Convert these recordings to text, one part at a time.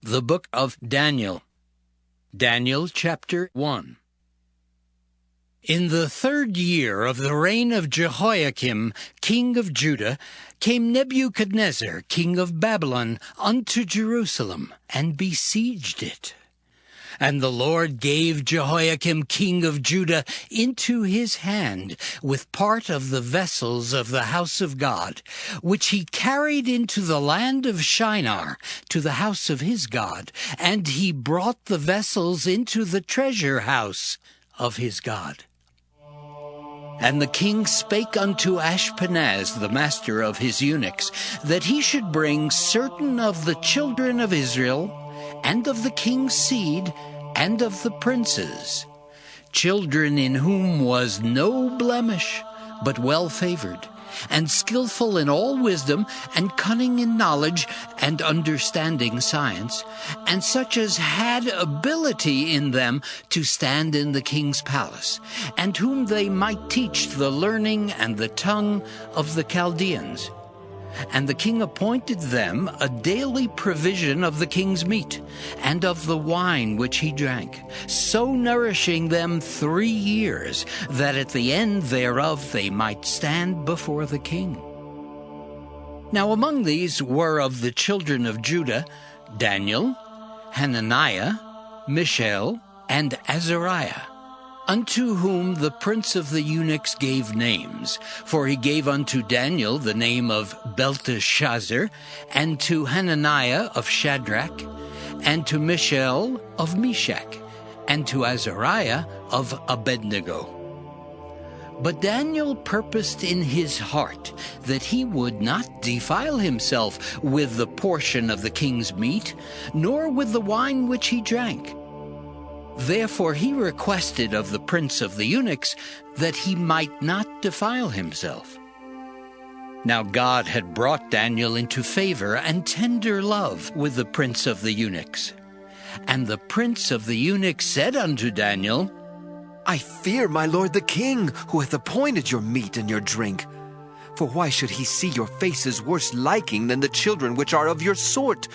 The book of Daniel. Daniel chapter 1. In the 3rd year of the reign of Jehoiakim, king of Judah, came Nebuchadnezzar, king of Babylon, unto Jerusalem, and besieged it. And the Lord gave Jehoiakim king of Judah into his hand, with part of the vessels of the house of God, which he carried into the land of Shinar, to the house of his God, and he brought the vessels into the treasure house of his God. And the king spake unto Ashpenaz, the master of his eunuchs, that he should bring certain of the children of Israel, and of the king's seed, and of the princes, children in whom was no blemish, but well-favored, and skillful in all wisdom, and cunning in knowledge, and understanding science, and such as had ability in them to stand in the king's palace, and whom they might teach the learning and the tongue of the Chaldeans. And the king appointed them a daily provision of the king's meat, and of the wine which he drank, so nourishing them 3 years, that at the end thereof they might stand before the king. Now among these were of the children of Judah Daniel, Hananiah, Mishael, and Azariah, unto whom the prince of the eunuchs gave names. For he gave unto Daniel the name of Belteshazzar, and to Hananiah of Shadrach, and to Mishael of Meshach, and to Azariah of Abednego. But Daniel purposed in his heart that he would not defile himself with the portion of the king's meat, nor with the wine which he drank. Therefore he requested of the prince of the eunuchs that he might not defile himself. Now God had brought Daniel into favor and tender love with the prince of the eunuchs. And the prince of the eunuchs said unto Daniel, I fear my lord the king, who hath appointed your meat and your drink. For why should he see your faces worse liking than the children which are of your sort?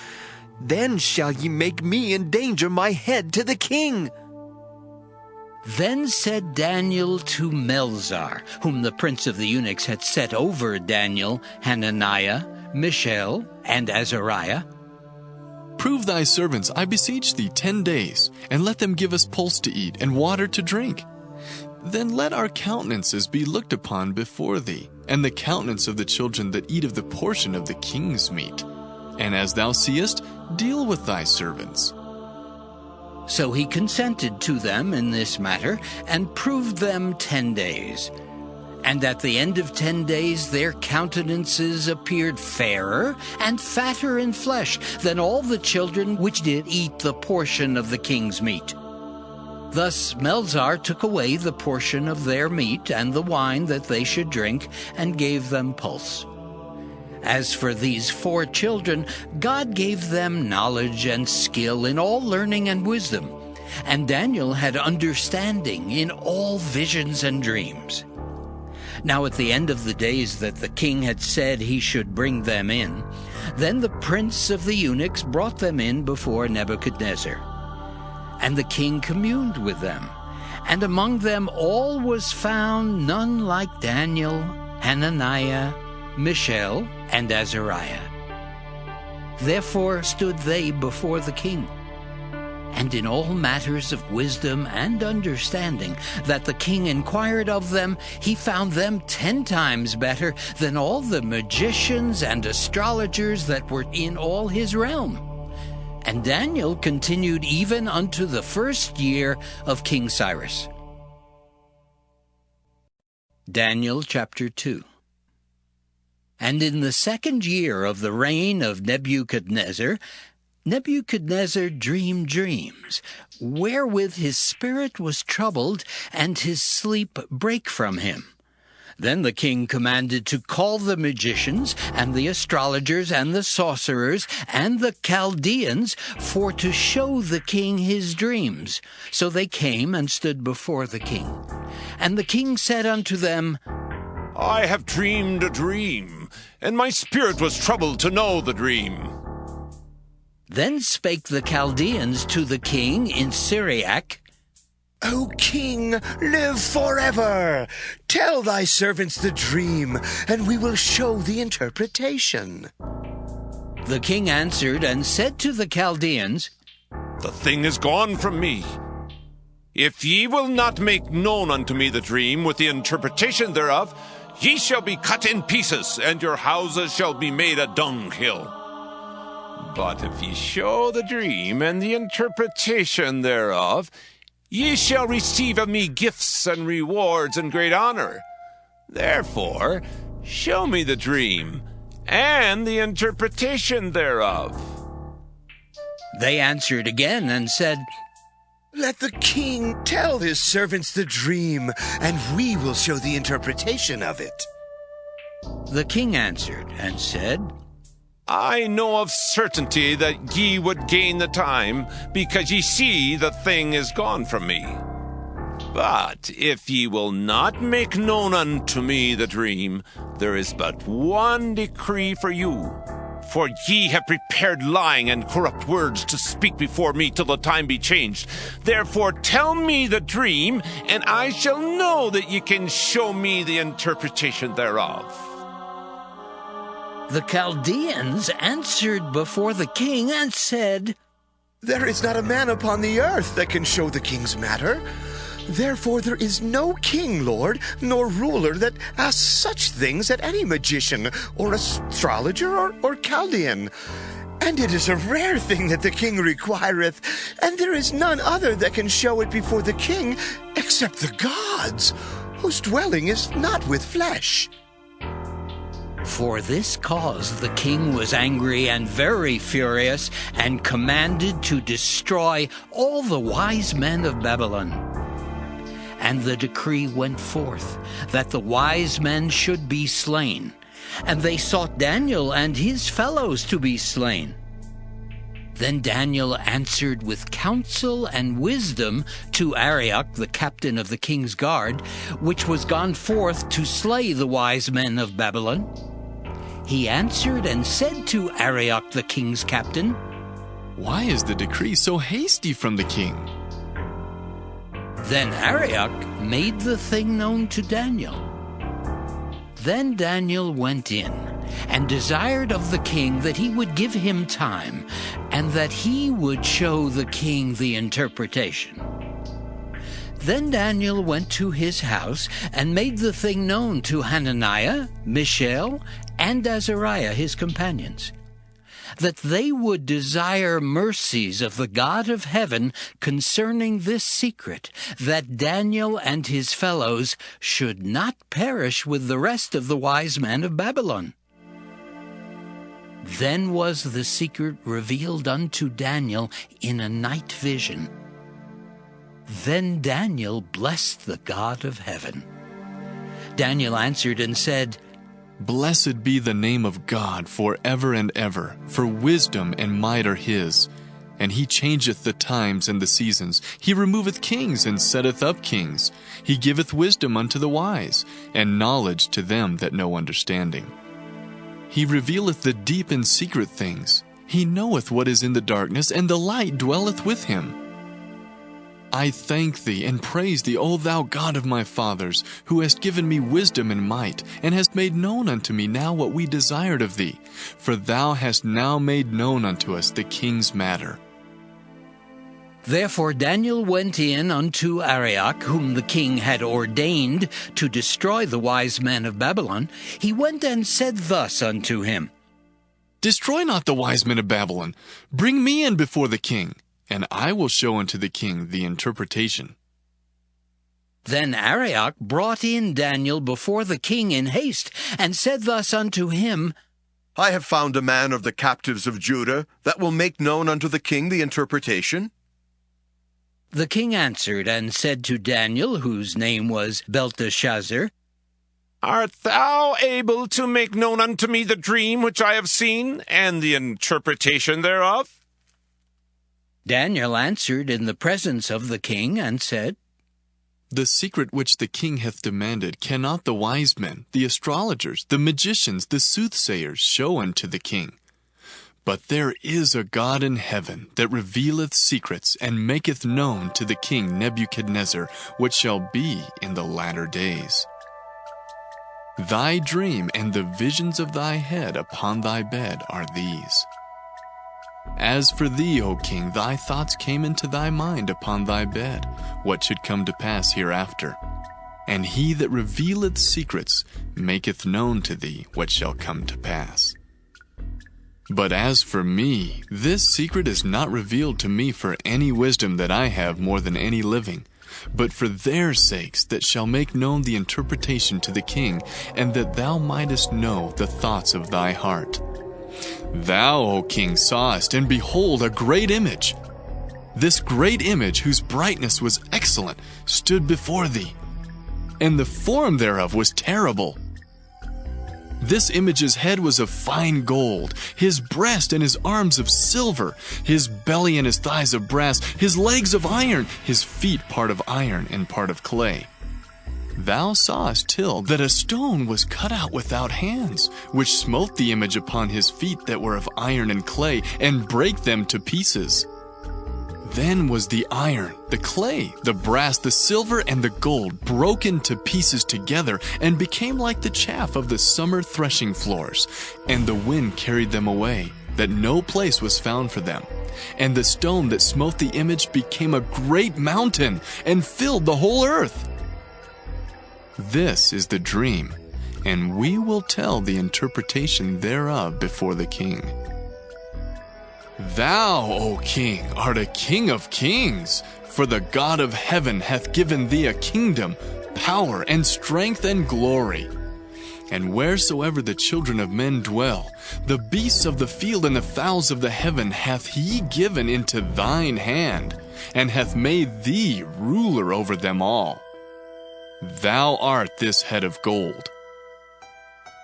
Then shall ye make me endanger my head to the king. Then said Daniel to Melzar, whom the prince of the eunuchs had set over Daniel, Hananiah, Mishael, and Azariah, Prove thy servants, I beseech thee, 10 days, and let them give us pulse to eat and water to drink. Then let our countenances be looked upon before thee, and the countenance of the children that eat of the portion of the king's meat. And as thou seest, deal with thy servants. So he consented to them in this matter, and proved them 10 days. And at the end of 10 days their countenances appeared fairer and fatter in flesh than all the children which did eat the portion of the king's meat. Thus Melzar took away the portion of their meat and the wine that they should drink, and gave them pulse. As for these 4 children, God gave them knowledge and skill in all learning and wisdom, and Daniel had understanding in all visions and dreams. Now at the end of the days that the king had said he should bring them in, then the prince of the eunuchs brought them in before Nebuchadnezzar. And the king communed with them, and among them all was found none like Daniel, Hananiah, Mishael, and Azariah. Therefore stood they before the king. And in all matters of wisdom and understanding that the king inquired of them, he found them 10 times better than all the magicians and astrologers that were in all his realm. And Daniel continued even unto the 1st year of King Cyrus. Daniel chapter 2. And in the 2nd year of the reign of Nebuchadnezzar, Nebuchadnezzar dreamed dreams, wherewith his spirit was troubled, and his sleep brake from him. Then the king commanded to call the magicians, and the astrologers, and the sorcerers, and the Chaldeans, for to show the king his dreams. So they came and stood before the king. And the king said unto them, I have dreamed a dream, and my spirit was troubled to know the dream. Then spake the Chaldeans to the king in Syriac, O king, live forever! Tell thy servants the dream, and we will show the interpretation. The king answered and said to the Chaldeans, The thing is gone from me. If ye will not make known unto me the dream with the interpretation thereof, ye shall be cut in pieces, and your houses shall be made a dunghill. But if ye show the dream and the interpretation thereof, ye shall receive of me gifts and rewards and great honor. Therefore, show me the dream and the interpretation thereof. They answered again and said, Let the king tell his servants the dream, and we will show the interpretation of it. The king answered and said, I know of certainty that ye would gain the time, because ye see the thing is gone from me. But if ye will not make known unto me the dream, there is but one decree for you. For ye have prepared lying and corrupt words to speak before me till the time be changed. Therefore tell me the dream, and I shall know that ye can show me the interpretation thereof. The Chaldeans answered before the king and said, There is not a man upon the earth that can show the king's matter. Therefore there is no king, Lord, nor ruler that asks such things at any magician, or astrologer, or Chaldean. And it is a rare thing that the king requireth, and there is none other that can show it before the king, except the gods, whose dwelling is not with flesh. For this cause the king was angry and very furious, and commanded to destroy all the wise men of Babylon. And the decree went forth that the wise men should be slain, and they sought Daniel and his fellows to be slain. Then Daniel answered with counsel and wisdom to Arioch, the captain of the king's guard, which was gone forth to slay the wise men of Babylon. He answered and said to Arioch, the king's captain, Why is the decree so hasty from the king? Then Arioch made the thing known to Daniel. Then Daniel went in and desired of the king that he would give him time, and that he would show the king the interpretation. Then Daniel went to his house and made the thing known to Hananiah, Mishael, and Azariah his companions, that they would desire mercies of the God of heaven concerning this secret, that Daniel and his fellows should not perish with the rest of the wise men of Babylon. Then was the secret revealed unto Daniel in a night vision. Then Daniel blessed the God of heaven. Daniel answered and said, Blessed be the name of God forever and ever, for wisdom and might are his. And he changeth the times and the seasons. He removeth kings and setteth up kings. He giveth wisdom unto the wise, and knowledge to them that know understanding. He revealeth the deep and secret things. He knoweth what is in the darkness, and the light dwelleth with him. I thank thee and praise thee, O thou God of my fathers, who hast given me wisdom and might, and hast made known unto me now what we desired of thee. For thou hast now made known unto us the king's matter. Therefore Daniel went in unto Arioch, whom the king had ordained to destroy the wise men of Babylon. He went and said thus unto him, Destroy not the wise men of Babylon. Bring me in before the king, and I will show unto the king the interpretation. Then Arioch brought in Daniel before the king in haste, and said thus unto him, I have found a man of the captives of Judah that will make known unto the king the interpretation. The king answered and said to Daniel, whose name was Belteshazzar, Art thou able to make known unto me the dream which I have seen, and the interpretation thereof? Daniel answered in the presence of the king and said, The secret which the king hath demanded cannot the wise men, the astrologers, the magicians, the soothsayers show unto the king. But there is a God in heaven that revealeth secrets, and maketh known to the king Nebuchadnezzar what shall be in the latter days. Thy dream and the visions of thy head upon thy bed are these. As for thee, O king, thy thoughts came into thy mind upon thy bed, what should come to pass hereafter. And he that revealeth secrets maketh known to thee what shall come to pass. But as for me, this secret is not revealed to me for any wisdom that I have more than any living, but for their sakes that shall make known the interpretation to the king, and that thou mightest know the thoughts of thy heart. Thou, O king, sawest, and behold, a great image. This great image, whose brightness was excellent, stood before thee, and the form thereof was terrible. This image's head was of fine gold, his breast and his arms of silver, his belly and his thighs of brass, his legs of iron, his feet part of iron and part of clay. Thou sawest till that a stone was cut out without hands, which smote the image upon his feet that were of iron and clay, and brake them to pieces. Then was the iron, the clay, the brass, the silver, and the gold broken to pieces together, and became like the chaff of the summer threshing floors. And the wind carried them away, that no place was found for them. And the stone that smote the image became a great mountain, and filled the whole earth. This is the dream, and we will tell the interpretation thereof before the king. Thou, O king, art a king of kings, for the God of heaven hath given thee a kingdom, power, and strength, and glory. And wheresoever the children of men dwell, the beasts of the field and the fowls of the heaven hath he given into thine hand, and hath made thee ruler over them all. Thou art this head of gold.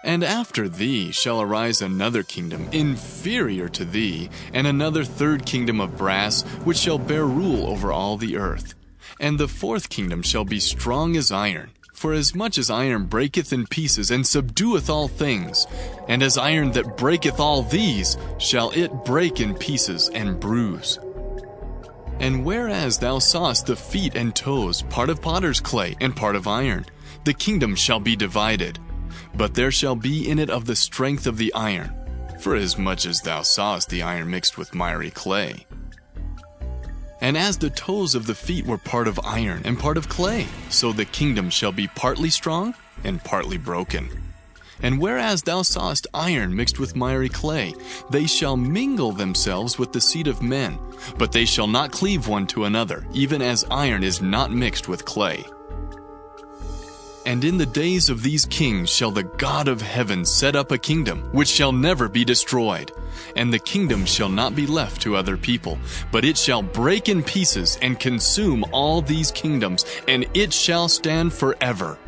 And after thee shall arise another kingdom inferior to thee, and another third kingdom of brass, which shall bear rule over all the earth. And the fourth kingdom shall be strong as iron, for as much as iron breaketh in pieces, and subdueth all things, and as iron that breaketh all these, shall it break in pieces and bruise. And whereas thou sawest the feet and toes, part of potter's clay, and part of iron, the kingdom shall be divided. But there shall be in it of the strength of the iron, for as much as thou sawest the iron mixed with miry clay. And as the toes of the feet were part of iron and part of clay, so the kingdom shall be partly strong and partly broken. And whereas thou sawest iron mixed with miry clay, they shall mingle themselves with the seed of men, but they shall not cleave one to another, even as iron is not mixed with clay. And in the days of these kings shall the God of heaven set up a kingdom, which shall never be destroyed. And the kingdom shall not be left to other people, but it shall break in pieces and consume all these kingdoms, and it shall stand forever.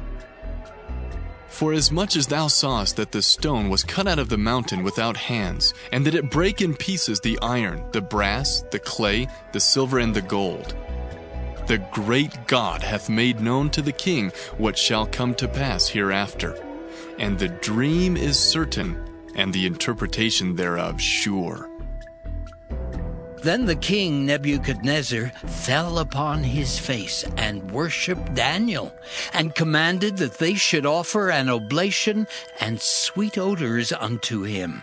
For as much as thou sawest that the stone was cut out of the mountain without hands, and that it brake in pieces the iron, the brass, the clay, the silver, and the gold, the great God hath made known to the king what shall come to pass hereafter. And the dream is certain, and the interpretation thereof sure. Then the king Nebuchadnezzar fell upon his face and worshipped Daniel, and commanded that they should offer an oblation and sweet odors unto him.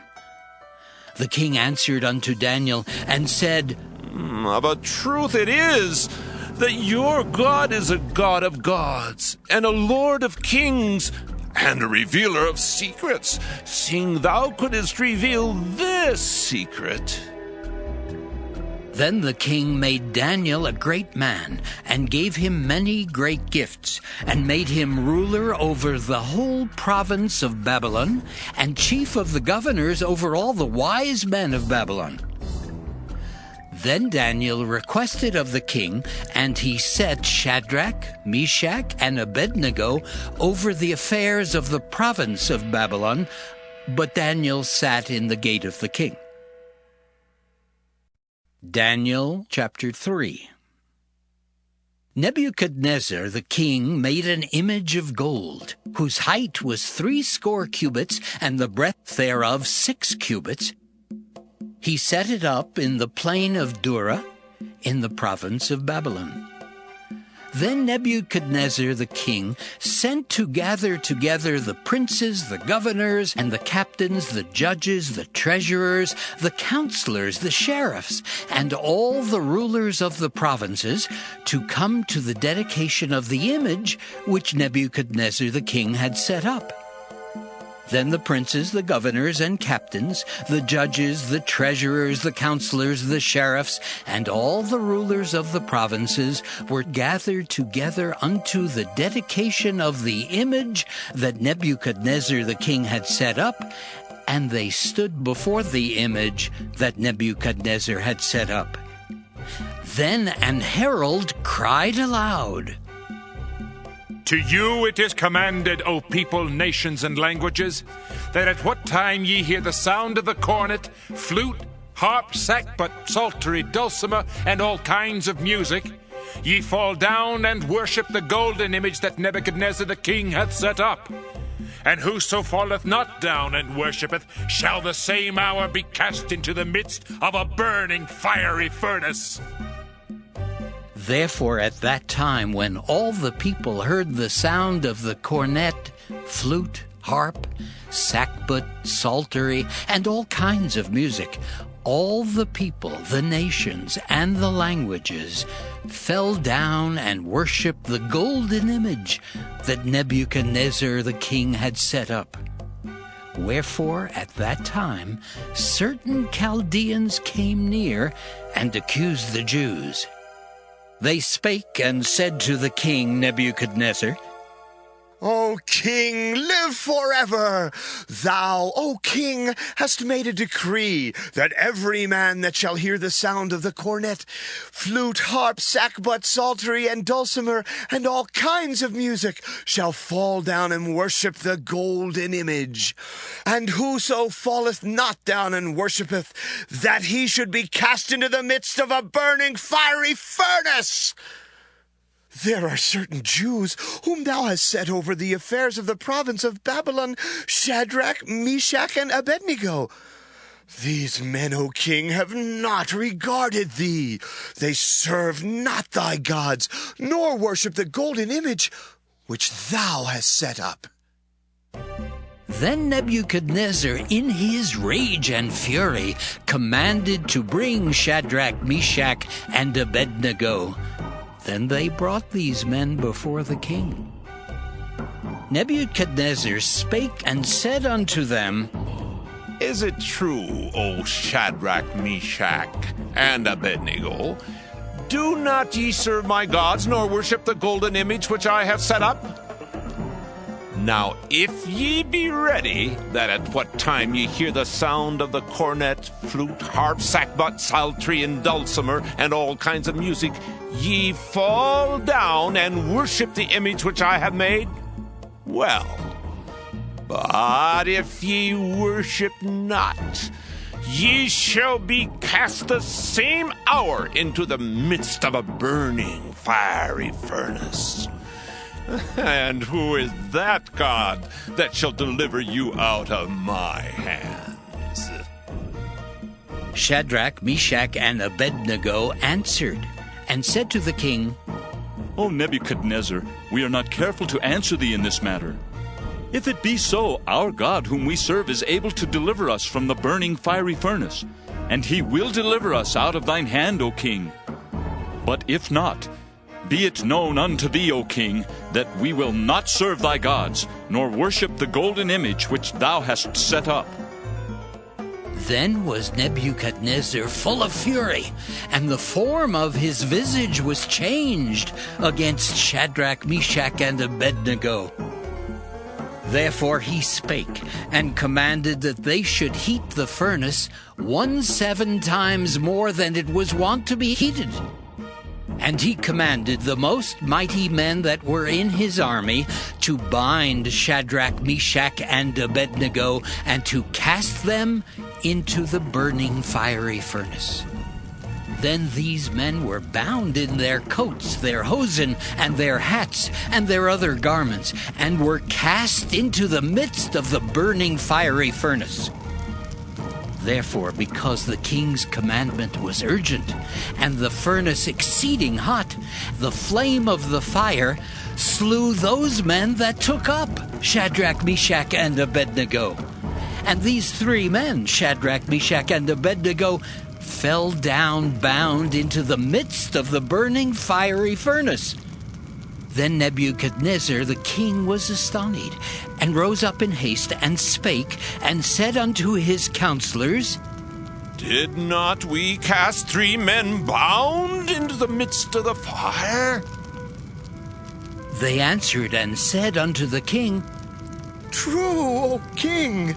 The king answered unto Daniel and said, Of a truth it is that your God is a God of gods, and a Lord of kings, and a revealer of secrets, seeing thou couldst reveal this secret. Then the king made Daniel a great man, and gave him many great gifts, and made him ruler over the whole province of Babylon, and chief of the governors over all the wise men of Babylon. Then Daniel requested of the king, and he set Shadrach, Meshach, and Abednego over the affairs of the province of Babylon, but Daniel sat in the gate of the king. Daniel chapter 3. Nebuchadnezzar the king made an image of gold, whose height was 60 cubits, and the breadth thereof 6 cubits. He set it up in the plain of Dura, in the province of Babylon. Then Nebuchadnezzar the king sent to gather together the princes, the governors, and the captains, the judges, the treasurers, the counselors, the sheriffs, and all the rulers of the provinces to come to the dedication of the image which Nebuchadnezzar the king had set up. Then the princes, the governors, and captains, the judges, the treasurers, the counselors, the sheriffs, and all the rulers of the provinces were gathered together unto the dedication of the image that Nebuchadnezzar the king had set up, and they stood before the image that Nebuchadnezzar had set up. Then an herald cried aloud, To you it is commanded, O people, nations, and languages, that at what time ye hear the sound of the cornet, flute, harp, sackbut, psaltery, dulcimer, and all kinds of music, ye fall down and worship the golden image that Nebuchadnezzar the king hath set up. And whoso falleth not down and worshipeth shall the same hour be cast into the midst of a burning fiery furnace. Therefore at that time, when all the people heard the sound of the cornet, flute, harp, sackbut, psaltery, and all kinds of music, all the people, the nations, and the languages fell down and worshipped the golden image that Nebuchadnezzar the king had set up. Wherefore at that time certain Chaldeans came near and accused the Jews. They spake and said to the king Nebuchadnezzar, O king, live forever! Thou, O king, hast made a decree that every man that shall hear the sound of the cornet, flute, harp, sackbut, psaltery, and dulcimer, and all kinds of music, shall fall down and worship the golden image. And whoso falleth not down and worshipeth, that he should be cast into the midst of a burning fiery furnace. There are certain Jews whom thou hast set over the affairs of the province of Babylon, Shadrach, Meshach, and Abednego. These men, O king, have not regarded thee. They serve not thy gods, nor worship the golden image which thou hast set up. Then Nebuchadnezzar, in his rage and fury, commanded to bring Shadrach, Meshach, and Abednego. Then they brought these men before the king. Nebuchadnezzar spake and said unto them, Is it true, O Shadrach, Meshach, and Abednego? Do not ye serve my gods, nor worship the golden image which I have set up? Now if ye be ready, that at what time ye hear the sound of the cornet, flute, harp, sackbut, psaltery, and dulcimer, and all kinds of music, ye fall down and worship the image which I have made, well. But if ye worship not, ye shall be cast the same hour into the midst of a burning fiery furnace. And who is that God that shall deliver you out of my hands? Shadrach, Meshach, and Abednego answered and said to the king, O Nebuchadnezzar, we are not careful to answer thee in this matter. If it be so, our God whom we serve is able to deliver us from the burning fiery furnace, and he will deliver us out of thine hand, O king. But if not, be it known unto thee, O king, that we will not serve thy gods, nor worship the golden image which thou hast set up. Then was Nebuchadnezzar full of fury, and the form of his visage was changed against Shadrach, Meshach, and Abednego. Therefore he spake, and commanded that they should heat the furnace 17 times more than it was wont to be heated. And he commanded the most mighty men that were in his army to bind Shadrach, Meshach, and Abednego, and to cast them into the burning fiery furnace. Then these men were bound in their coats, their hosen, and their hats, and their other garments, and were cast into the midst of the burning fiery furnace. Therefore, because the king's commandment was urgent, and the furnace exceeding hot, the flame of the fire slew those men that took up Shadrach, Meshach, and Abednego. And these 3 men, Shadrach, Meshach, and Abednego, fell down bound into the midst of the burning fiery furnace. Then Nebuchadnezzar the king was astonied, and rose up in haste, and spake, and said unto his counselors, Did not we cast 3 men bound into the midst of the fire? They answered and said unto the king, True, O king.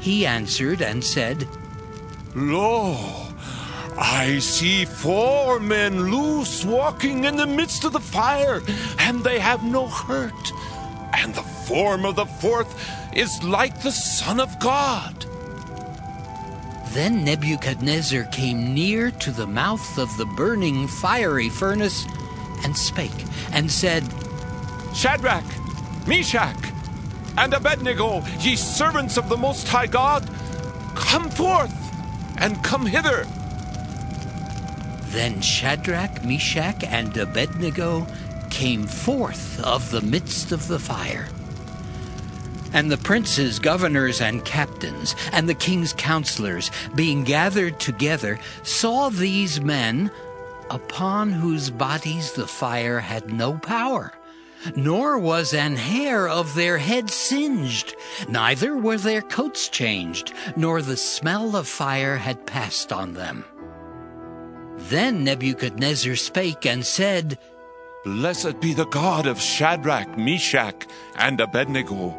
He answered and said, Lo, I see 4 men loose walking in the midst of the fire, and they have no hurt. And the form of the 4th is like the Son of God. Then Nebuchadnezzar came near to the mouth of the burning fiery furnace, and spake, and said, Shadrach, Meshach, and Abednego, ye servants of the Most High God, come forth, and come hither. Then Shadrach, Meshach, and Abednego came forth of the midst of the fire. And the princes, governors, and captains, and the king's counselors, being gathered together, saw these men, upon whose bodies the fire had no power, nor was an hair of their head singed, neither were their coats changed, nor the smell of fire had passed on them. Then Nebuchadnezzar spake and said, Blessed be the God of Shadrach, Meshach, and Abednego,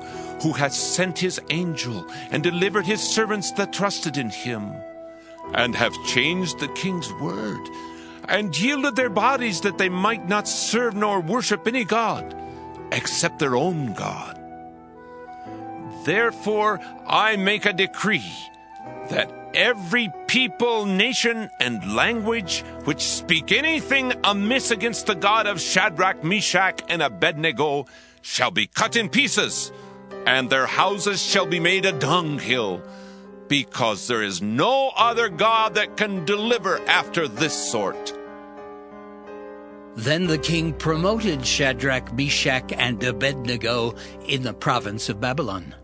who hath sent his angel and delivered his servants that trusted in him, and have changed the king's word, and yielded their bodies that they might not serve nor worship any god, except their own God. Therefore I make a decree that every people, nation, and language which speak anything amiss against the God of Shadrach, Meshach, and Abednego shall be cut in pieces, and their houses shall be made a dunghill, because there is no other God that can deliver after this sort. Then the king promoted Shadrach, Meshach, and Abednego in the province of Babylon.